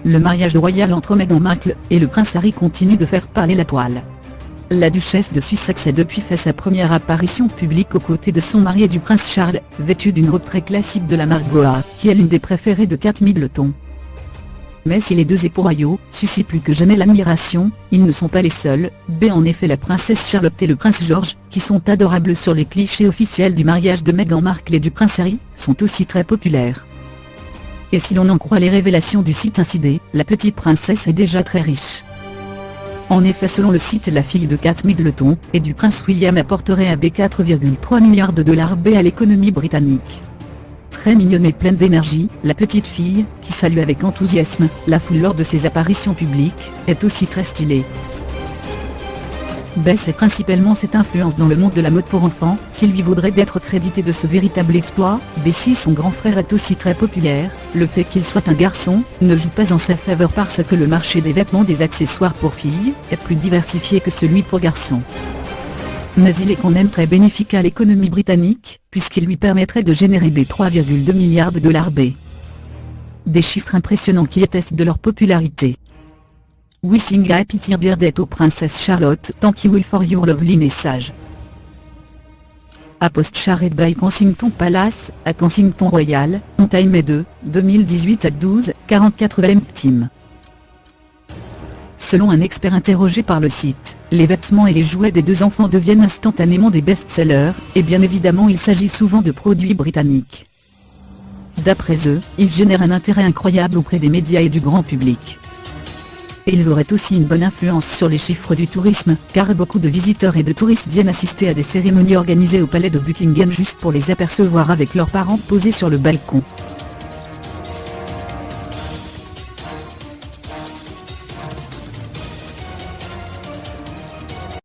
le mariage royal entre Meghan Markle et le prince Harry continue de faire parler la toile. La duchesse de Sussex a depuis fait sa première apparition publique aux côtés de son mari et du prince Charles, vêtue d'une robe très classique de la marque Boa, qui est l'une des préférées de Kate Middleton. Mais si les deux époux royaux suscitent plus que jamais l'admiration, ils ne sont pas les seuls. En effet, la princesse Charlotte et le prince George, qui sont adorables sur les clichés officiels du mariage de Meghan Markle et du prince Harry, sont aussi très populaires. Et si l'on en croit les révélations du site Insidé, la petite princesse est déjà très riche. En effet, selon le site, la fille de Kate Middleton et du prince William apporterait à 4,3 milliards de dollars à l'économie britannique. Très mignonne et pleine d'énergie, la petite fille, qui salue avec enthousiasme la foule lors de ses apparitions publiques, est aussi très stylée. C'est principalement cette influence dans le monde de la mode pour enfants, qui lui vaudrait d'être crédité de ce véritable exploit. Si son grand frère est aussi très populaire, le fait qu'il soit un garçon, ne joue pas en sa faveur parce que le marché des vêtements des accessoires pour filles, est plus diversifié que celui pour garçons. Mais il est quand même très bénéfique à l'économie britannique, puisqu'il lui permettrait de générer 3,2 milliards de dollars. Des chiffres impressionnants qui attestent de leur popularité. Wishing a happy birthday au Princess Charlotte. Thank you for your lovely message. A post shared by Kensington Palace, à Kensington Royal, on time 2, 2018 à 12:44 am. Selon un expert interrogé par le site, les vêtements et les jouets des deux enfants deviennent instantanément des best-sellers, et bien évidemment il s'agit souvent de produits britanniques. D'après eux, ils génèrent un intérêt incroyable auprès des médias et du grand public. Et ils auraient aussi une bonne influence sur les chiffres du tourisme, car beaucoup de visiteurs et de touristes viennent assister à des cérémonies organisées au palais de Buckingham juste pour les apercevoir avec leurs parents posés sur le balcon.